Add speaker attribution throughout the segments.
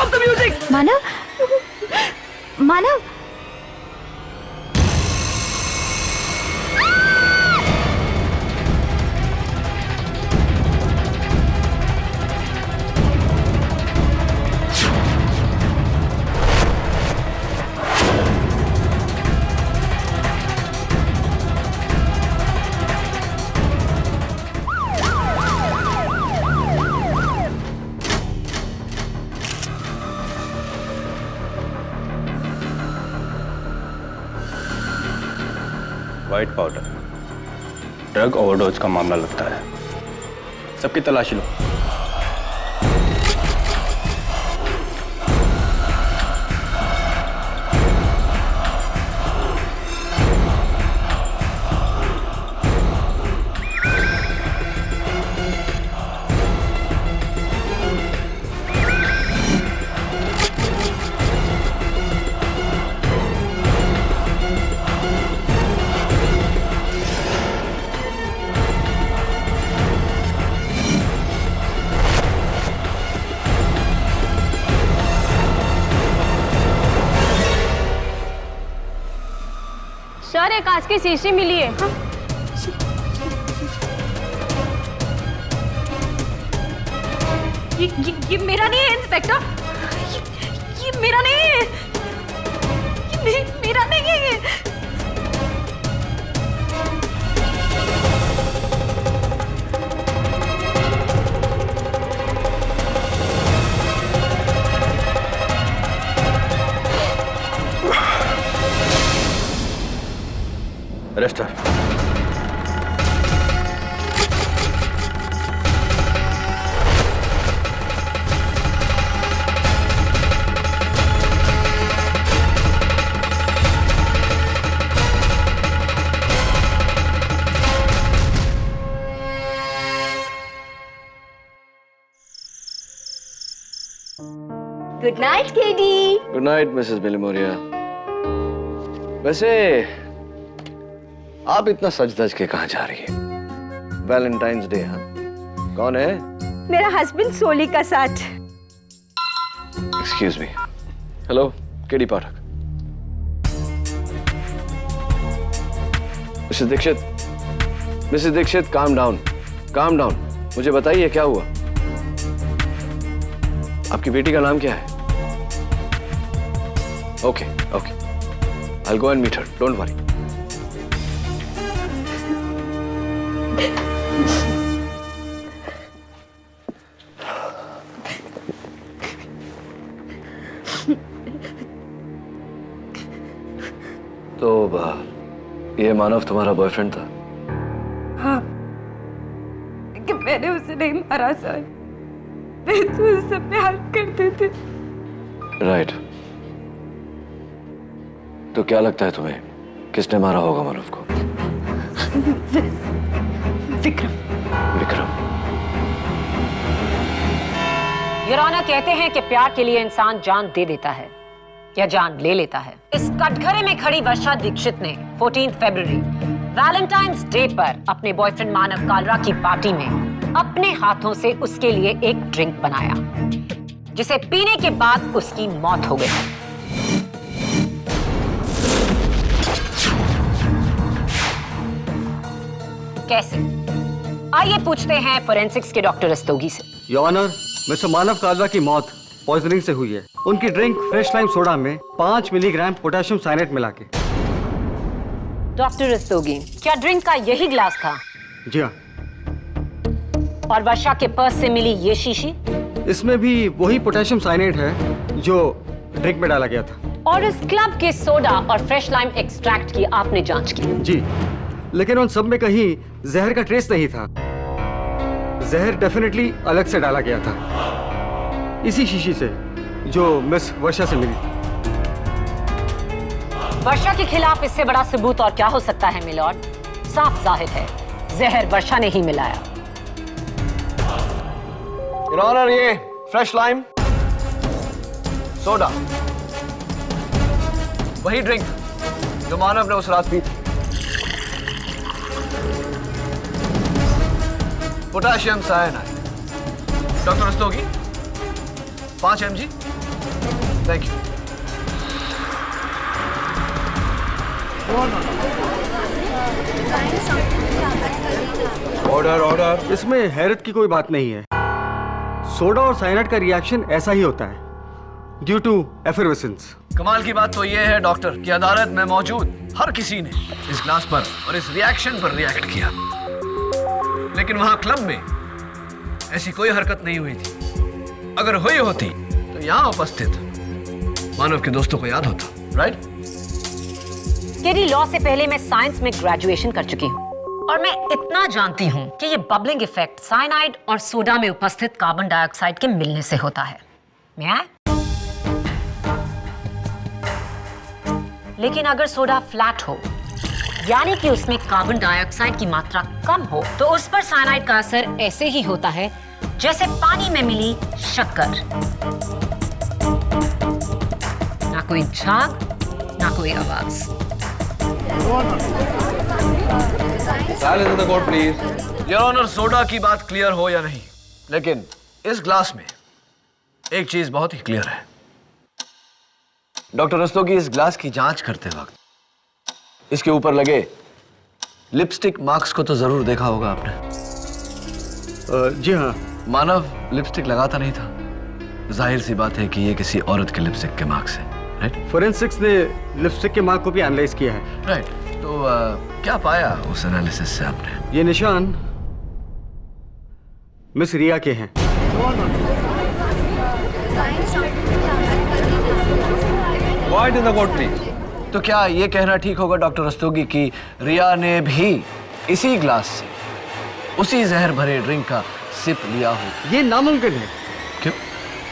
Speaker 1: Stop the music!
Speaker 2: Manav, Manav,
Speaker 3: white powder, drug overdose का मामला लगता है। सबकी तलाशी लो।
Speaker 2: सर एक कांच की शीशी मिली है। ये मेरा नहीं है इंस्पेक्टर, ये मेरा नहीं है, ये मेरा नहीं है ये।
Speaker 3: Arrest her.
Speaker 2: Good night KD.
Speaker 4: Good night Mrs Bilimoria. वैसे आप इतना सज धज के कहाँ जा रही है? वैलेंटाइंस डे, हाँ? कौन है?
Speaker 2: मेरा हस्बैंड सोली का साथ।
Speaker 4: Excuse me. हेलो, केडी पाठक। Mrs Dixit, calm down, calm down. मुझे बताइए क्या हुआ? आपकी बेटी का नाम क्या है? Okay, okay. I'll go and meet her. Don't worry. तो ये मानव तुम्हारा बॉयफ्रेंड था?
Speaker 2: हाँ, कि मैंने उसे नहीं मारा सर, मैं तो उससे प्यार करते थे।
Speaker 4: राइट। तो क्या लगता है तुम्हें, किसने मारा होगा मानव को?
Speaker 2: विक्रम।
Speaker 4: विक्रम।
Speaker 5: योर ऑनर, कहते हैं कि प्यार के लिए इंसान जान दे देता है या जान ले लेता है। इस कटघरे में खड़ी वर्षा दीक्षित ने 14 फरवरी वैलेंटाइंस डे पर अपने बॉयफ्रेंड मानव कालरा की पार्टी में अपने हाथों से उसके लिए एक ड्रिंक बनाया, जिसे पीने के बाद उसकी मौत हो गई। कैसे? आइए पूछते हैं फोरेंसिक्स के डॉक्टर रस्तोगी से।
Speaker 6: योर ऑनर, मिस्टर मानव कालरा की मौत पॉइजनिंग से हुई है। उनकी ड्रिंक फ्रेश लाइम सोडा में 5 मिलीग्राम पोटेशियम साइनेट मिला के।
Speaker 5: डॉक्टर रस्तोगी, क्या ड्रिंक का यही ग्लास था?
Speaker 6: जी हाँ।
Speaker 5: और वर्षा के पर्स से मिली ये शीशी?
Speaker 6: इसमें भी वही पोटेशियम साइनेट है जो ड्रिंक में डाला गया था।
Speaker 5: और इस क्लब के सोडा और फ्रेश लाइम एक्सट्रैक्ट की आपने जांच की?
Speaker 6: जी, लेकिन उन सब में कहीं जहर का ट्रेस नहीं था। जहर डेफिनेटली अलग से डाला गया था, इसी शीशी से जो मिस वर्षा से मिली।
Speaker 5: वर्षा के खिलाफ इससे बड़ा सबूत और क्या हो सकता है मिलॉर्ड? साफ जाहिर है, जहर वर्षा ने ही मिलाया।
Speaker 4: योर ऑनर, ये फ्रेश लाइम सोडा वही ड्रिंक जो मानव ने उस रात पी थी। Potassium cyanide. Doctor Rastogi, 5 mg thank you.
Speaker 3: Order order.
Speaker 6: इसमें हैरत की कोई बात नहीं है। सोडा और साइनाइड का रिएक्शन ऐसा ही होता है, ड्यू टू एफरवेसेंस।
Speaker 4: कमाल की बात तो ये है डॉक्टर कि अदालत में मौजूद हर किसी ने इस ग्लास पर और इस रिएक्शन पर रिएक्ट किया, लेकिन वहां क्लब में ऐसी कोई हरकत नहीं हुई थी। अगर हुई होती तो यहां उपस्थित मानव के दोस्तों को याद होता, राइट?
Speaker 5: केडी, लॉ से पहले मैं साइंस में ग्रेजुएशन कर चुकी हूँ और मैं इतना जानती हूँ कि ये बबलिंग इफेक्ट साइनाइड और सोडा में उपस्थित कार्बन डाइऑक्साइड के मिलने से होता है। मैं लेकिन अगर सोडा फ्लैट हो, यानी कि उसमें कार्बन डाइऑक्साइड की मात्रा कम हो, तो उस पर साइनाइड का असर ऐसे ही होता है जैसे पानी में मिली शक्कर। ना कोई झाग, ना कोई आवाज।
Speaker 3: Silence in the court please.
Speaker 4: Your honour, soda की बात क्लियर हो या नहीं, लेकिन इस ग्लास में एक चीज बहुत ही क्लियर है। डॉक्टर रस्तोगी, इस ग्लास की जांच करते वक्त इसके ऊपर लगे लिपस्टिक मार्क्स को तो जरूर देखा होगा आपने।
Speaker 6: जी हाँ।
Speaker 4: मानव लिपस्टिक लगाता नहीं था, जाहिर सी बात है कि ये किसी औरत के लिपस्टिक के मार्क्स हैं, राइट?
Speaker 6: फोरेंसिक्स ने लिपस्टिक के मार्क को भी एनालाइज किया है।
Speaker 4: राइट। तो क्या पाया उस एनालिसिस से आपने?
Speaker 6: ये निशान मिस रिया के हैं।
Speaker 3: White in the court please.
Speaker 4: तो क्या ये कहना ठीक होगा डॉक्टर रस्तोगी कि रिया ने भी इसी ग्लास से उसी जहर भरे ड्रिंक का सिप लिया हो?
Speaker 6: ये नामुमकिन है।
Speaker 4: क्यों?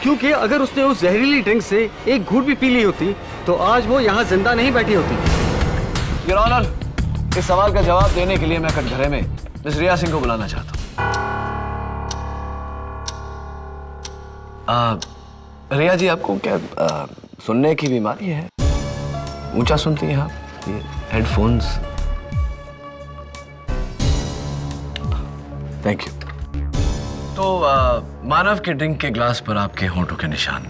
Speaker 6: क्योंकि अगर उसने उस जहरीली ड्रिंक से एक घूंट भी पी ली होती तो आज वो यहाँ जिंदा नहीं बैठी होती।
Speaker 4: योर ऑनर, इस सवाल का जवाब देने के लिए मैं कटघरे में मिस रिया सिंह को बुलाना चाहता हूँ। रिया जी, आपको क्या सुनने की बीमारी है? ऊंचा सुनती हैं आप? ये हेडफोन्स। Thank you. तो मानव के ड्रिंक के ग्लास पर आपके होंठों के निशान,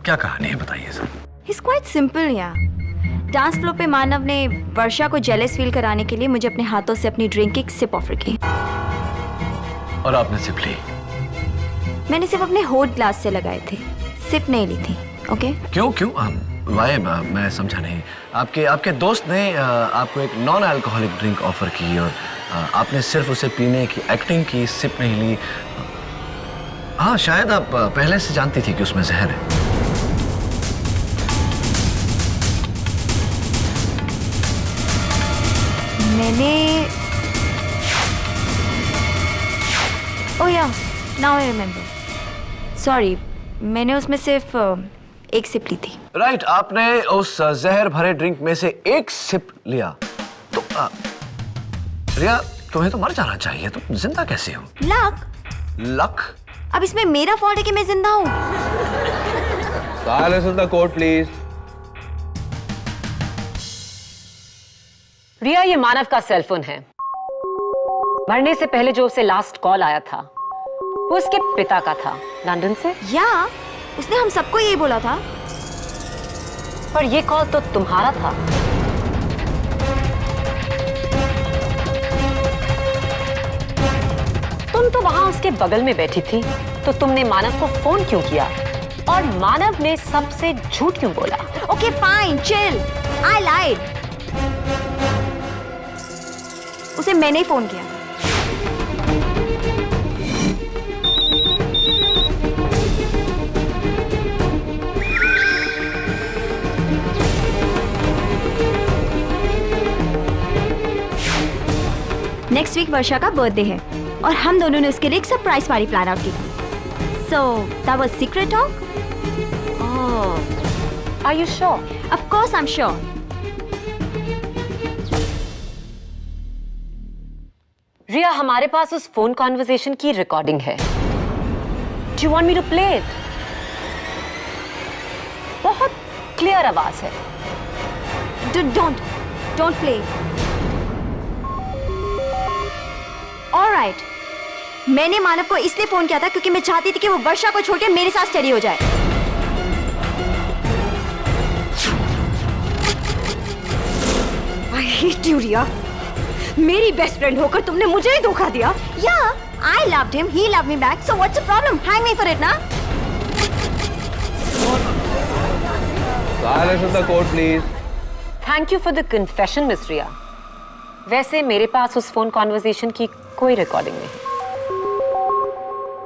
Speaker 4: क्या कहानी है, बताइए sir.
Speaker 1: It's quite simple, yeah. Dance floor पे मानव ने वर्षा को जेलस फील कराने के लिए मुझे अपने हाथों से अपनी ड्रिंक की एक सिप ऑफर की
Speaker 4: और आपने सिप ली?
Speaker 1: मैंने सिर्फ अपने होठ ग्लास से लगाए थे, सिप नहीं ली थी। ओके?
Speaker 4: क्यों क्यों? वाई? मैं समझा नहीं। आपके दोस्त ने आपको एक नॉन अल्कोहलिक ड्रिंक ऑफर की और आपने सिर्फ उसे पीने की एक्टिंग की, सिप नहीं ली। हाँ, शायद आप पहले से जानती थी कि उसमें जहर है।
Speaker 1: मैंने ओह या, नाउ आई रिमेम्बर। सॉरी, मैंने उसमें सिर्फ एक सिप ली थी।
Speaker 4: राइट, आपने उस जहर भरे ड्रिंक में से एक सिप लिया। तो रिया, तुम्हें तो मर जाना चाहिए, तुम जिंदा कैसे हो?
Speaker 1: लक?
Speaker 4: लक?
Speaker 1: अब इसमें मेरा फॉल्ट है कि मैं जिंदा हूँ?
Speaker 3: Silence in the court please.
Speaker 5: Riya, ये मानव का सेलफोन है। मरने से पहले जो उसे लास्ट कॉल आया था वो उसके पिता का था, लंदन से।
Speaker 1: या, उसने हम सबको यही बोला था।
Speaker 5: पर ये कॉल तो तुम्हारा था। तुम तो वहां उसके बगल में बैठी थी, तो तुमने मानव को फोन क्यों किया? और मानव ने सबसे झूठ क्यों बोला?
Speaker 1: ओके फाइन, चिल, आई लाइड। उसे मैंने ही फोन किया। नेक्स्ट वीक वर्षा का बर्थडे है और हम दोनों ने उसके लिए एक सरप्राइज पार्टी प्लान आउट की। So that was secret talk.
Speaker 5: Oh, are you sure?
Speaker 1: Of course I am sure.
Speaker 5: Riya, हमारे पास उस फोन कॉन्वर्सेशन की रिकॉर्डिंग है। Do you want me to play it? बहुत क्लियर आवाज है।
Speaker 1: Don't play. Alright. मैंने मानव को इसलिए फोन किया था क्योंकि मैं चाहती थी कि वो वर्षा को छोड़ के मेरे साथ स्टडी हो जाए।
Speaker 2: I hate you, रिया। मेरी बेस्ट फ्रेंड होकर तुमने मुझे ही धोखा दिया।
Speaker 1: Yeah, I loved him. He loved me back. So what's the problem? Hang me for it, na?
Speaker 3: Silence in the court, please.
Speaker 5: Thank you for the confession miss Riya. वैसे मेरे पास उस phone conversation की कोई रिकॉर्डिंग नहीं।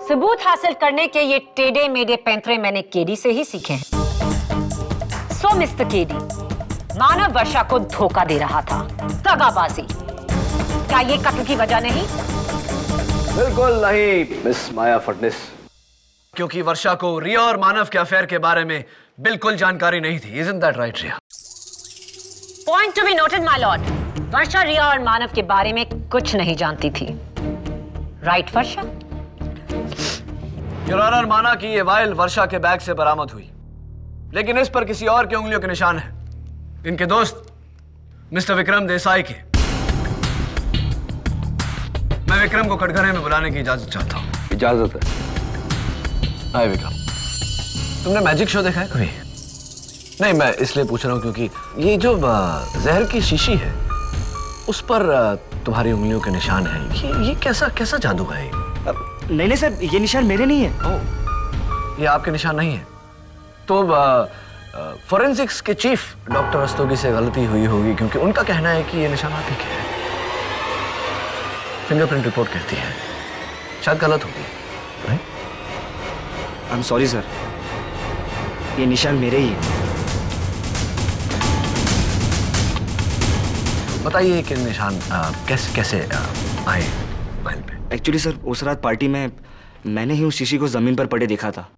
Speaker 5: सबूत हासिल करने के ये टेढ़े मेढ़े पैंतरे मैंने केडी से ही सीखे हैं। सो मिस्टर केडी, मानव वर्षा को धोखा दे रहा था, दगाबाजी। क्या ये कत्ल की वजह नहीं?
Speaker 4: बिल्कुल नहीं मिस माया फडनिस, क्योंकि वर्षा को रिया और मानव के अफेयर के बारे में बिल्कुल जानकारी नहीं थी। Isn't that right, Riya?
Speaker 5: Point to be noted my lord. Varsha Riya और मानव के बारे में कुछ नहीं जानती थी। Right Varsha?
Speaker 4: योर ऑनर, माना कि ये वाइल वर्षा के बैग से बरामद हुई, लेकिन इस पर किसी और की उंगलियों के निशान हैं। इनके दोस्त मिस्टर विक्रम देसाई के। मैं विक्रम को कटघरे में बुलाने की इजाजत चाहता हूँ।
Speaker 3: इजाजत है।
Speaker 4: हाय विक्रम, तुमने मैजिक शो देखा है कभी? नहीं, मैं इसलिए पूछ रहा हूँ क्योंकि ये जो जहर की शीशी है उस पर तुम्हारी उंगलियों के निशान हैं। ये कैसा जादू है?
Speaker 6: नहीं सर, ये निशान मेरे नहीं है।
Speaker 4: ओह, ये आपके निशान नहीं है? तो फोरेंसिक्स के चीफ डॉक्टर रस्तोगी से गलती हुई होगी, क्योंकि उनका कहना है कि ये निशान आप ही के हैं। फिंगरप्रिंट रिपोर्ट कहती है, शायद गलत होगी।
Speaker 6: आई एम सॉरी सर, ये निशान मेरे ही है।
Speaker 4: बताइए कि निशान कैसे आए फाइल पे?
Speaker 6: एक्चुअली सर, उस रात पार्टी में मैंने ही उस शीशी को जमीन पर पड़े देखा था।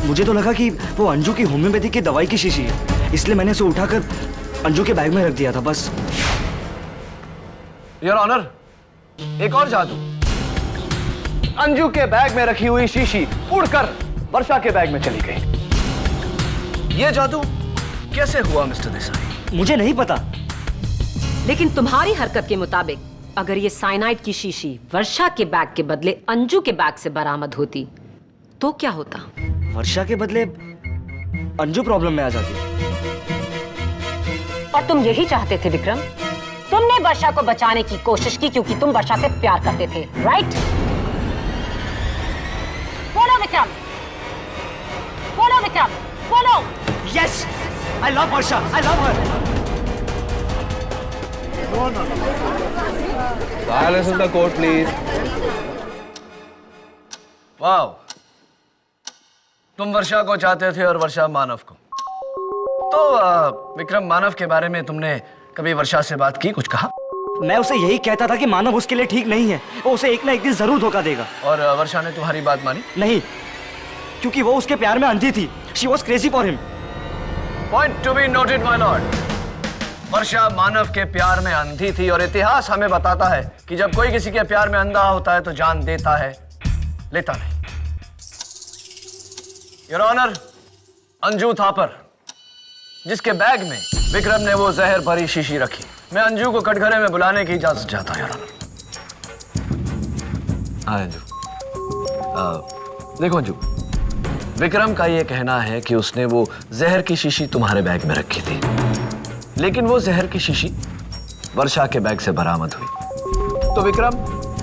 Speaker 6: मुझे तो लगा कि वो अंजू की होम्योपैथी की दवाई की शीशी है, इसलिए मैंने उसे उठाकर अंजू के बैग में रख दिया था बस।
Speaker 4: योर ऑनर, एक और जादू। अंजू के बैग में रखी हुई शीशी उड़कर वर्षा के बैग में चली गई। ये जादू कैसे हुआ मिस्टर देसाई?
Speaker 6: मुझे नहीं पता।
Speaker 5: लेकिन तुम्हारी हरकत के मुताबिक अगर ये साइनाइड की शीशी वर्षा के बैग के बदले अंजू के बैग से बरामद होती तो क्या होता?
Speaker 6: वर्षा के बदले अंजू प्रॉब्लम में आ जाती।
Speaker 5: और तुम यही चाहते थे विक्रम? तुमने वर्षा को बचाने की कोशिश की क्योंकि तुम वर्षा से प्यार करते थे, राइट? बोलो विक्रम, बोलो विक्रम, बोलो।
Speaker 6: Yes, I love Varsha, I love her.
Speaker 3: Silence in the court, please.
Speaker 4: Wow, तुम वर्षा को चाहते थे और वर्षा मानव को। तो विक्रम, मानव के बारे में तुमने कभी वर्षा से बात की, कुछ कहा?
Speaker 6: मैं उसे यही कहता था कि मानव उसके लिए ठीक नहीं है, वो उसे एक ना एक दिन जरूर धोखा देगा।
Speaker 4: और वर्षा ने तुम्हारी बात मानी?
Speaker 6: नहीं, क्योंकि वो उसके प्यार में अंधी थी। She was crazy for him.
Speaker 4: Point to be noted my lord. Varsha Manav के प्यार में अंधी थी और इतिहास हमें बताता है कि जब कोई किसी के प्यार में अंधा होता है तो जान देता है, लेता नहीं। योर ऑनर, अंजू थापर, जिसके बैग में विक्रम ने वो जहर भरी शीशी रखी, मैं अंजू को कटघरे में बुलाने की इजाजत चाहता हूं योर ऑनर। हाँ अंजू, देखो अंजू, विक्रम का ये कहना है कि उसने वो जहर की शीशी तुम्हारे बैग में रखी थी, लेकिन वो जहर की शीशी वर्षा के बैग से बरामद हुई। तो विक्रम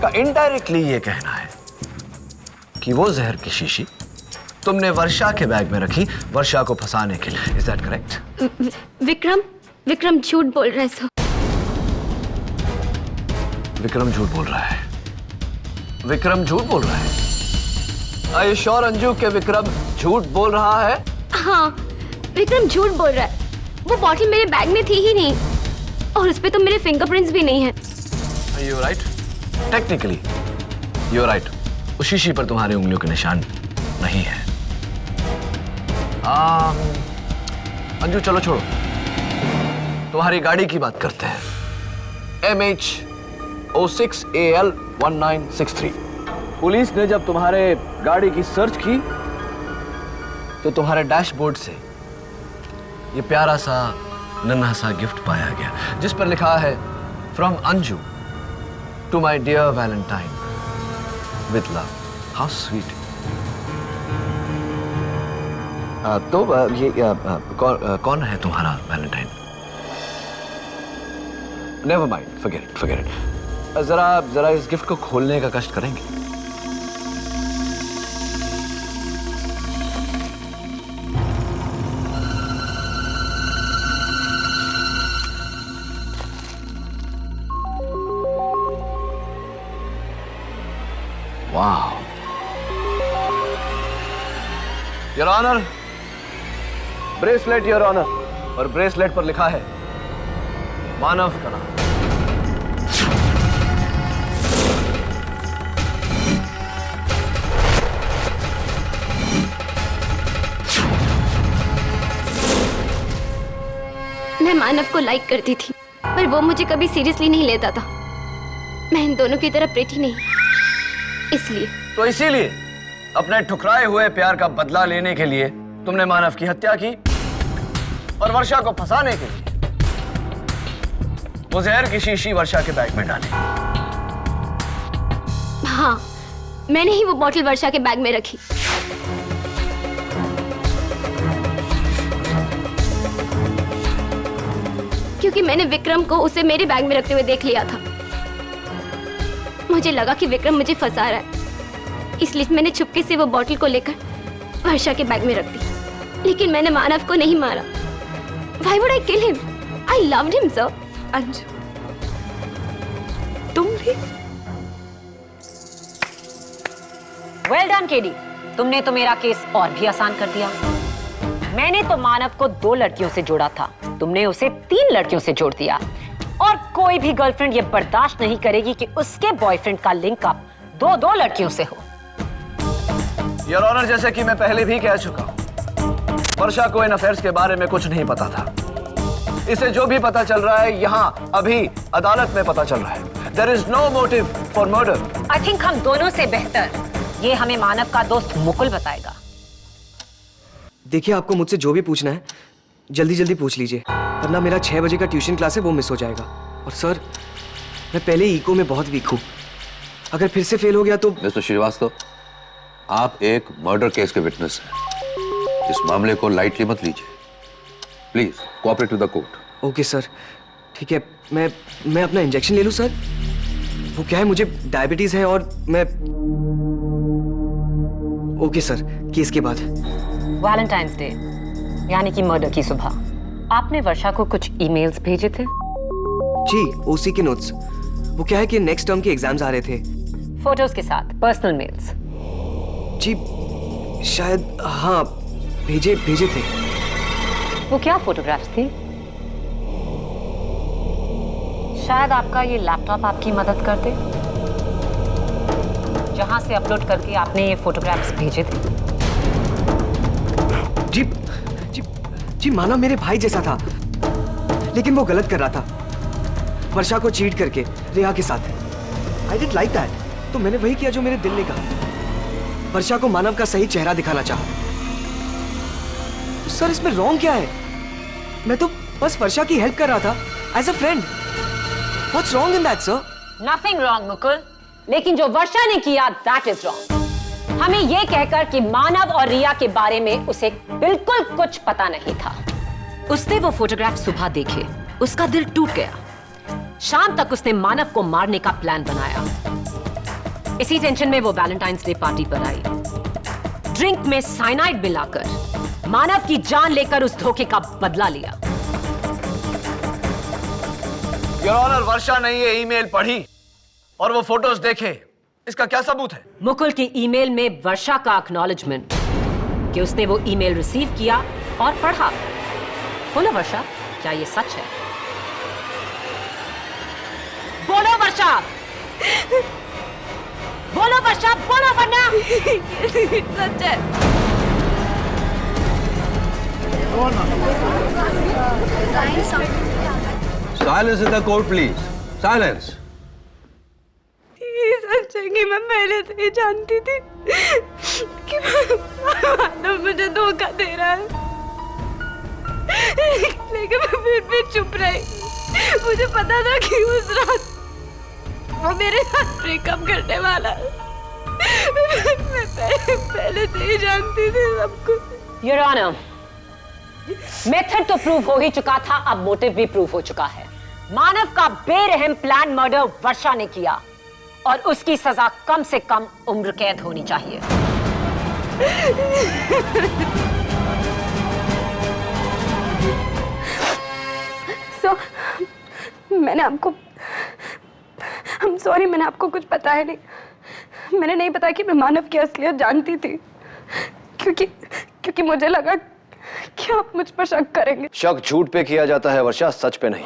Speaker 4: का इनडायरेक्टली ये कहना है कि वो जहर की शीशी तुमने वर्षा के बैग में रखी वर्षा को फंसाने के लिए। Is that correct?
Speaker 2: विक्रम झूठ बोल रहा है सर।
Speaker 4: विक्रम झूठ बोल रहा है। विक्रम झूठ बोल रहा है। Are you sure अंजू के विक्रम झूठ बोल रहा है?
Speaker 2: हाँ, विक्रम झूठ बोल रहा है। वो बॉटल मेरे बैग में थी ही नहीं और उस पे तो मेरे फिंगरप्रिंट्स भी नहीं है।
Speaker 4: Are you right? Technically, you're right. उस शीशी पर तुम्हारी उंगलियों के निशान नहीं है। अंजू चलो छोड़ो, तुम्हारी गाड़ी की बात करते हैं। MH06AL 1963। पुलिस ने जब तुम्हारे गाड़ी की सर्च की तो तुम्हारे डैशबोर्ड से ये प्यारा सा नन्हा सा गिफ्ट पाया गया, जिस पर लिखा है from Anju to my dear valentine with love. How sweet. तो ये कौन है तुम्हारा valentine? Never mind, forget it. जरा इस गिफ्ट को खोलने का कष्ट करेंगे? वाह, your honour, bracelet your honour, और ब्रेसलेट पर लिखा है मानव का नाम।
Speaker 2: मैं मानव को लाइक करती थी, पर वो मुझे कभी सीरियसली नहीं लेता था। मैं इन दोनों की तरह प्रेटी नहीं, इसलिए।
Speaker 4: तो इसीलिए अपने ठुकराए हुए प्यार का बदला लेने के लिए तुमने मानव की हत्या की, और वर्षा को फंसाने के लिए वो जहर की शीशी वर्षा के बैग में डाली।
Speaker 2: हाँ, मैंने ही वो बॉटल वर्षा के बैग में रखी। क्योंकि मैंने विक्रम को उसे मेरे बैग में रखते हुए देख लिया था। मुझे लगा कि विक्रम मुझे फंसा रहा है, इसलिए मैंने चुपके से वो बॉटल को लेकर वर्षा के बैग में रख दी। लेकिन मैंने मानव को नहीं मारा। Why would I kill him? I loved him, sir.
Speaker 1: Anju, तुम भी?
Speaker 5: वेल डन केडी, तुमने तो मेरा केस और भी आसान कर दिया। मैंने तो मानव को 2 लड़कियों से जोड़ा था, तुमने उसे 3 लड़कियों से जोड़ दिया। और कोई भी गर्लफ्रेंड ये बर्दाश्त नहीं करेगी कि उसके बॉयफ्रेंड का लिंक अप 2 लड़कियों से हो।
Speaker 4: योर ऑनर, जैसे कि मैं पहले भी कह चुका हूं, वर्षा को इन अफेयर्स के बारे में कुछ नहीं पता था। इसे जो भी पता चल रहा है यहाँ अभी अदालत में पता चल रहा है। There is no motive for murder.
Speaker 5: I think हम दोनों से बेहतर ये हमें मानव का दोस्त मुकुल बताएगा।
Speaker 7: देखिए, आपको मुझसे जो भी पूछना है जल्दी जल्दी पूछ लीजिए, वरना मेरा 6 बजे का ट्यूशन क्लास है वो मिस हो जाएगा। और सर, मैं पहले इको में बहुत वीक हूँ, अगर फिर से फेल हो गया तो।
Speaker 8: मिस्टर श्रीवास्तव, आप एक मर्डर केस के विटनेस हैं। इस मामले को लाइटली मत लीजिए। Please cooperate with the court.
Speaker 7: Okay sir, ठीक है। मैं अपना इंजेक्शन ले लूँ सर? वो क्या है, मुझे डायबिटीज है और मैं। ओके सर, केस के बाद।
Speaker 5: वैलेंटाइंस डे यानी कि मर्डर की सुबह आपने वर्षा को कुछ ईमेल्स भेजे थे?
Speaker 7: जी, ओसी के नोट्स। वो क्या है कि नेक्स्ट टर्म के एग्जाम्स आ रहे थे।
Speaker 5: फोटोज के साथ, पर्सनल मेल्स?
Speaker 7: जी शायद, हाँ, भेजे थे।
Speaker 5: वो क्या फोटोग्राफ्स थी? शायद आपका ये लैपटॉप आपकी मदद करते, जहां से अपलोड करके आपने ये फोटोग्राफ्स भेजे थे।
Speaker 7: जी जी जी, मानव मेरे भाई जैसा था, लेकिन वो गलत कर रहा था, वर्षा को चीट करके रिया के साथ। आई डिडंट लाइक दैट, तो मैंने वही किया जो मेरे दिल ने कहा, वर्षा को मानव का सही चेहरा दिखाना चाहा। सर, इसमें रॉन्ग क्या है? मैं तो बस वर्षा की हेल्प कर रहा था as a friend. What's wrong in that sir?
Speaker 5: Nothing wrong Mukul, लेकिन जो वर्षा ने किया दैट इज रॉन्ग। हमें ये कहकर कि मानव और रिया के बारे में उसे बिल्कुल कुछ पता नहीं था। उसने वो फोटोग्राफ सुबह देखे, उसका दिल टूट गया। शाम तक उसने मानव को मारने का प्लान बनाया। इसी टेंशन में वो वैलेंटाइंस डे पार्टी पर आई। ड्रिंक में साइनाइड मिलाकर मानव की जान लेकर उस धोखे का बदला लिया।
Speaker 4: योर ऑनर, वर्षा ने ये ईमेल पढ़ी और वो फोटोज देखे, इसका क्या सबूत है?
Speaker 5: मुकुल की ईमेल में वर्षा का एक्नॉलेजमेंट कि उसने वो ईमेल रिसीव किया और पढ़ा। बोलो वर्षा, क्या ये सच है? बोलो वर्षा, बोलो वर्षा, बोलो वरना।
Speaker 2: सच है।
Speaker 8: Silence in the court please, silence.
Speaker 2: ये सच है कि मैं पहले से ही जानती थी कि मानव मुझे धोखा दे रहा है, लेकिन मैं फिर भी चुप रही। मुझे पता था कि उस रात वो मेरे साथ ब्रेकअप करने वाला है। मैं पहले से ही जानती थी सब कुछ।
Speaker 5: योर ऑनर, मेथड तो प्रूव हो ही चुका था, अब मोटिव भी प्रूव हो चुका है। मानव का बेरहम प्लान मर्डर वर्षा ने किया और उसकी सजा कम से कम उम्र कैद होनी चाहिए।
Speaker 2: मैंने आपको सॉरी, मैंने आपको कुछ बताया नहीं। मैंने नहीं बताया कि मैं मानव की असलियत जानती थी, क्योंकि मुझे लगा कि आप मुझ पर शक करेंगे।
Speaker 4: शक झूठ पे किया जाता है वर्षा, सच पे नहीं,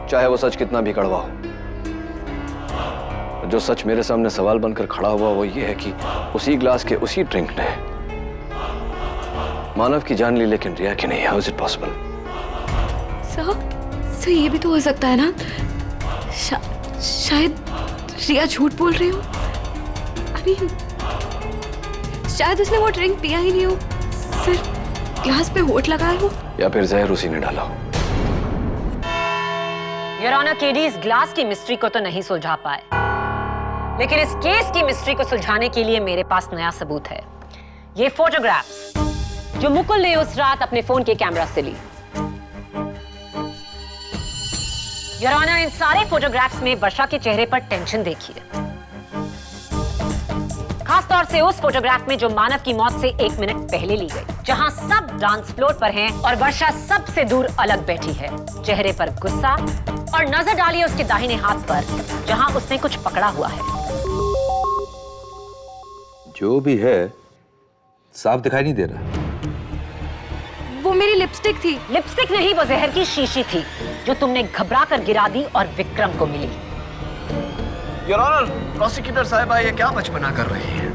Speaker 4: चाहे वो सच कितना भी कड़वा हो। जो सच मेरे सामने सवाल बनकर खड़ा हुआ वो ये है कि उसी ग्लास के उसी ड्रिंक ने मानव की जान ली, लेकिन रिया की नहीं। How is it possible?
Speaker 2: Sir ये भी तो हो सकता है ना, शायद रिया झूठ बोल रही हो। अभी शायद उसने वो ड्रिंक पिया ही नहीं हो, सिर्फ ग्लास पे होठ लगाया हो,
Speaker 4: या फिर जहर उसी ने डाला हो।
Speaker 5: योर ऑनर, केडी इस ग्लास की मिस्ट्री को तो नहीं सुलझा पाए, लेकिन इस केस की मिस्ट्री को सुलझाने के लिए मेरे पास नया सबूत है। ये फोटोग्राफ्स जो मुकुल ने उस रात अपने फोन के कैमरा से ली। योर ऑनर, इन सारे फोटोग्राफ्स में वर्षा के चेहरे पर टेंशन देखिए, खासतौर से उस फोटोग्राफ में जो मानव की मौत से 1 मिनट पहले ली गई, जहां सब डांस फ्लोर पर हैं और वर्षा सबसे दूर अलग बैठी है, चेहरे पर गुस्सा, और नजर डालिए उसके दाहिने हाथ पर जहां उसने कुछ पकड़ा हुआ है।
Speaker 8: जो भी है साफ दिखाई नहीं दे रहा।
Speaker 2: वो मेरी लिपस्टिक थी।
Speaker 5: लिपस्टिक नहीं, वो जहर की शीशी थी जो तुमने घबरा कर गिरा दी और विक्रम को मिली।
Speaker 4: योर ऑनर, प्रोसिक्यूटर साहिबा ये क्या बचपना कर रही है?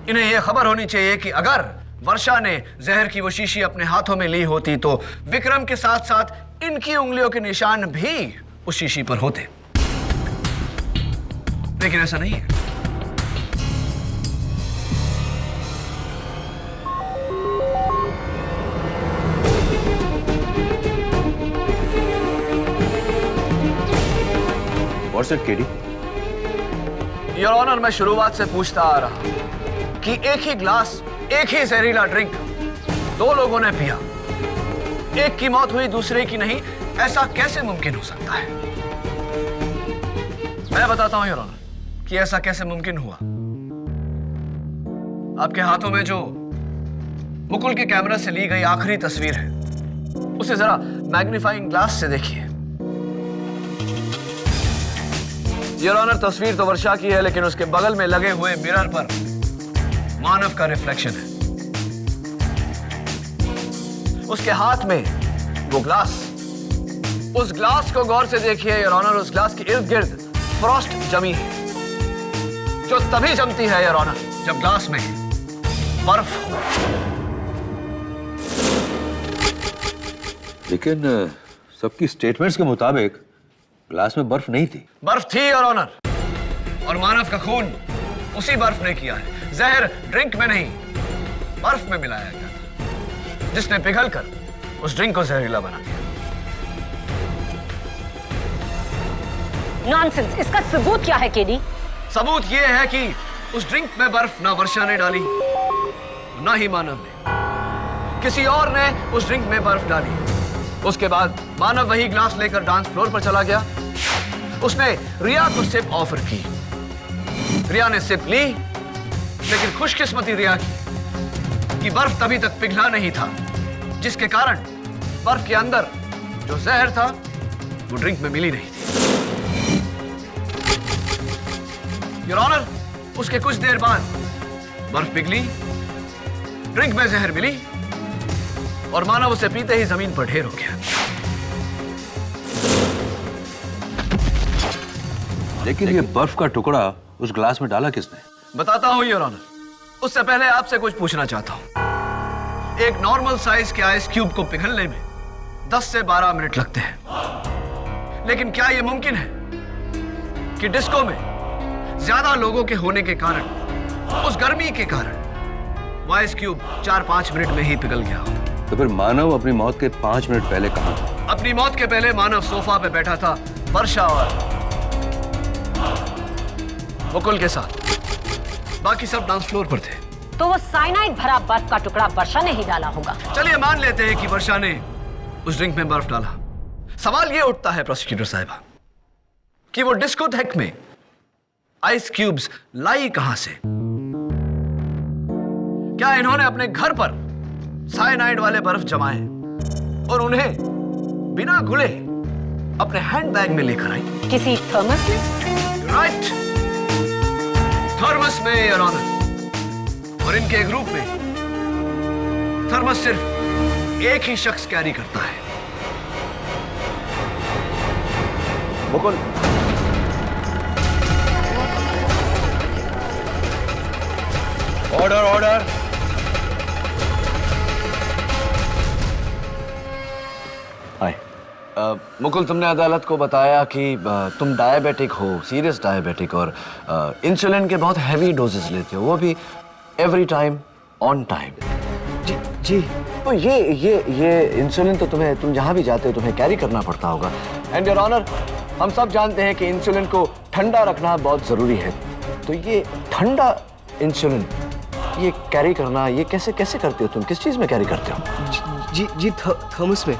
Speaker 4: इन्हें ये खबर होनी चाहिए कि अगर वर्षा ने जहर की वो शीशी अपने हाथों में ली होती तो विक्रम के साथ साथ इनकी उंगलियों के निशान भी उस शीशी पर होते, लेकिन ऐसा नहीं है।
Speaker 8: What's it, KD?
Speaker 4: Your honour, मैं शुरुआत से पूछता आ रहा हूं कि एक ही ग्लास, एक ही जहरीला ड्रिंक 2 लोगों ने पिया, एक की मौत हुई दूसरे की नहीं, ऐसा कैसे मुमकिन हो सकता है? मैं बताता हूं योर ऑनर कि ऐसा कैसे मुमकिन हुआ। आपके हाथों में जो मुकुल के कैमरा से ली गई आखिरी तस्वीर है, उसे जरा मैग्नीफाइंग ग्लास से देखिए। योर ऑनर, तस्वीर तो वर्षा की है, लेकिन उसके बगल में लगे हुए मिरर पर मानव का रिफ्लेक्शन है। उसके हाथ में वो ग्लास, उस ग्लास को गौर से देखिए योर ऑनर, उस ग्लास के इर्द गिर्द फ्रॉस्ट जमी है, जो तभी जमती है योर ऑनर जब ग्लास में बर्फ हो।
Speaker 8: लेकिन सबकी स्टेटमेंट्स के मुताबिक ग्लास में बर्फ नहीं थी।
Speaker 4: बर्फ थी योर ऑनर, और मानव का खून उसी बर्फ ने किया है। जहर ड्रिंक में नहीं, बर्फ में मिलाया गया था, जिसने पिघलकर उस ड्रिंक को जहरीला बना दिया।
Speaker 5: नॉनसेंस, इसका सबूत क्या है केडी?
Speaker 4: सबूत यह है कि उस ड्रिंक में बर्फ ना वर्षा ने डाली, ना ही मानव ने, किसी और ने उस ड्रिंक में बर्फ डाली। उसके बाद मानव वही ग्लास लेकर डांस फ्लोर पर चला गया। उसने रिया को सिप ऑफर की, रिया ने सिप ली, लेकिन खुशकिस्मती रिया की कि बर्फ तभी तक पिघला नहीं था, जिसके कारण बर्फ के अंदर जो जहर था वो ड्रिंक में मिली नहीं थी। योर ऑनर, उसके कुछ देर बाद बर्फ पिघली, ड्रिंक में जहर मिली, और मानव उसे पीते ही जमीन पर ढेर हो गया।
Speaker 8: लेकिन ये बर्फ का टुकड़ा उस ग्लास में डाला किसने?
Speaker 4: बताता हूं योर ऑनर, उससे पहले आपसे कुछ पूछना चाहता हूं। एक नॉर्मल साइज के आइस क्यूब को पिघलने में 10 से 12 मिनट लगते हैं, लेकिन क्या यह मुमकिन है कि डिस्को में ज्यादा लोगों के होने के कारण, उस गर्मी के कारण वो आइस क्यूब 4-5 मिनट में ही पिघल गया हो?
Speaker 8: तो फिर मानव अपनी मौत के 5 मिनट पहले कहां था?
Speaker 4: अपनी मौत के पहले मानव सोफा पे बैठा था वर्षा और मुकुल के साथ, बाकी सब डांस फ्लोर पर थे।
Speaker 5: तो वो साइनाइड भरा बर्फ का टुकड़ा वर्षा ने ही डाला होगा।
Speaker 4: चलिए मान लेते हैं कि वर्षा ने उस ड्रिंक में बर्फ डाला। सवाल ये उठता है प्रोसिक्यूटर साहिबा कि वो डिस्कोथेक में आइस क्यूब्स लाई कहां से? क्या इन्होंने अपने घर पर साइनाइड वाले बर्फ जमाए और उन्हें बिना घुले अपने हैंडबैग में लेकर आई?
Speaker 5: किसी थर्मस में?
Speaker 4: राइट, थर्मस में योर ऑनर। और इनके ग्रुप में थर्मस सिर्फ एक ही शख्स कैरी करता है। Mukul,
Speaker 8: order order.
Speaker 4: Hi Mukul, तुमने अदालत को बताया कि तुम डायबिटिक हो, सीरियस डायबिटिक, और इंसुलिन के बहुत हैवी डोजेस लेते हो, वो भी एवरी टाइम ऑन टाइम।
Speaker 7: जी जी।
Speaker 4: तो ये इंसुलिन तो तुम जहां भी जाते हो तुम्हें कैरी करना पड़ता होगा। एंड योर ऑनर, हम सब जानते हैं कि इंसुलिन को ठंडा रखना बहुत जरूरी है। तो ये ठंडा इंसुलिन ये कैरी करना, ये कैसे करते हो तुम? किस चीज में कैरी करते हो?
Speaker 7: जी थर्मस में।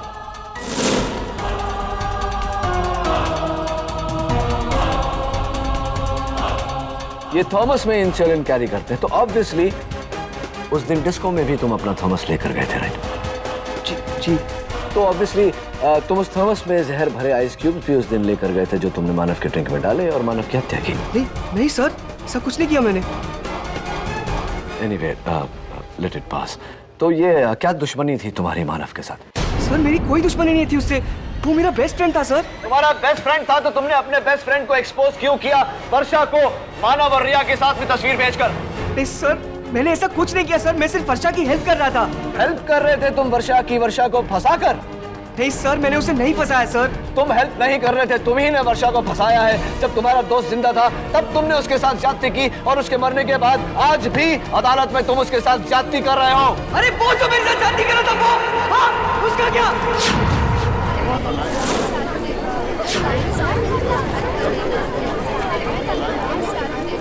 Speaker 4: ये थर्मस में इंसुलिन कैरी करते हैं, तो ऑब्वियसली उस दिन डिस्को में भी तुम अपना थर्मस लेकर गए थे, राइट?
Speaker 7: जी।
Speaker 4: तो ऑब्वियसली तुम उस थर्मस में जहर भरे आइस क्यूब्स भी उस दिन लेकर गए थे जो तुमने मानव के ड्रिंक में डाले और मानव की हत्या की।
Speaker 7: नहीं सर, ऐसा कुछ नहीं किया मैंने।
Speaker 4: Anyway, let it pass. तो ये क्या दुश्मनी थी तुम्हारी मानव के साथ?
Speaker 7: सर मेरी कोई दुश्मनी नहीं थी उससे, वो मेरा बेस्ट फ्रेंड था सर।
Speaker 4: तुम्हारा बेस्ट फ्रेंड था तो तुमने अपने बेस्ट फ्रेंड को एक्सपोज क्यों किया वर्षा को मानव और रिया के साथ में तस्वीर भेजकर?
Speaker 7: नहीं सर, मैंने ऐसा कुछ नहीं किया सर, मैं सिर्फ वर्षा की हेल्प कर रहा था।
Speaker 4: हेल्प कर रहे थे तुम वर्षा को फंसाकर?
Speaker 7: नहीं सर, मैंने उसे नहीं फंसाया सर।
Speaker 4: तुम हेल्प नहीं कर रहे थे, तुम ही ने वर्षा को फंसाया है। जब तुम्हारा दोस्त जिंदा था तब तुमने उसके साथ ज्यादती की और उसके मरने के बाद आज भी अदालत में तुम उसके साथ ज्यादती कर रहे हो।
Speaker 7: अरे वो जो मेरे साथ ज्यादती कर रहा था वो, हाँ, उसका क्या?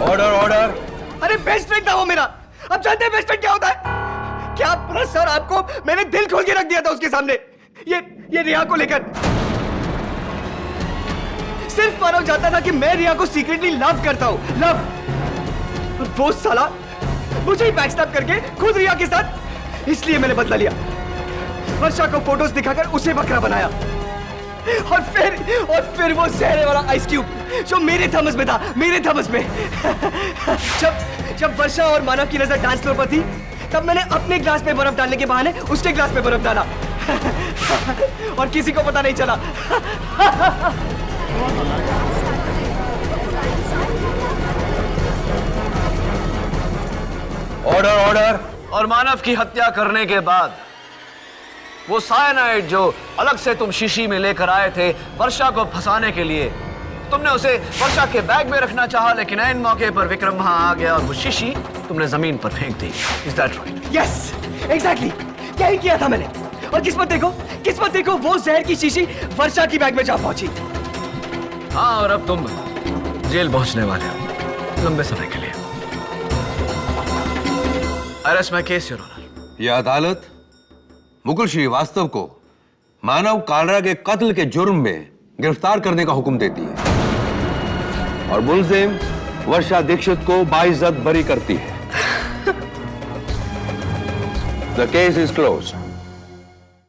Speaker 8: Order order.
Speaker 7: अरे बेस्ट फ्रेंड था वो मेरा। अब जानते हैं बेस्ट फ्रेंड क्या होता है? क्या पता सर आपको, मैंने दिल खोल के रख दिया था उसके सामने, ये रिया को लेकर। सिर्फ मानव जानता था कि मैं रिया को सीक्रेटली लव करता हूं, लव। और वो साला मुझे ही बैकस्टैब करके खुद रिया के साथ, इसलिए मैंने बदला लिया। वर्षा को फोटोज दिखाकर उसे बकरा बनाया और फिर वो जहर वाला आइस क्यूब जो मेरे थर्मस में था, मेरे थर्मस में। जब वर्षा और मानव की नजर डांस फ्लोर पर थी तब मैंने अपने ग्लास में बर्फ डालने के बहाने उसके ग्लास में बर्फ डाला और किसी को पता नहीं चला।
Speaker 8: Order order.
Speaker 4: और मानव की हत्या करने के बाद वो साइनाइड जो अलग से तुम शीशी में लेकर आए थे वर्षा को फंसाने के लिए, तुमने उसे वर्षा के बैग में रखना चाहा, लेकिन ऐन मौके पर विक्रम वहां आ गया और वो शीशी तुमने जमीन पर फेंक दी। Is that right?
Speaker 7: Yes, exactly, क्या ही किया था मैंने। और किस्मत देखो वो जहर की शीशी वर्षा की बैग में जा पहुंची।
Speaker 4: हाँ, और अब तुम जेल पहुंचने वाले हो लंबे समय के लिए। Arrest my case your honour.
Speaker 8: यह अदालत मुकुल श्रीवास्तव को मानव कालरा के कत्ल के जुर्म में गिरफ्तार करने का हुक्म देती है और मुलजिम वर्षा दीक्षित को बाइज्जत बरी करती है। The case is closed.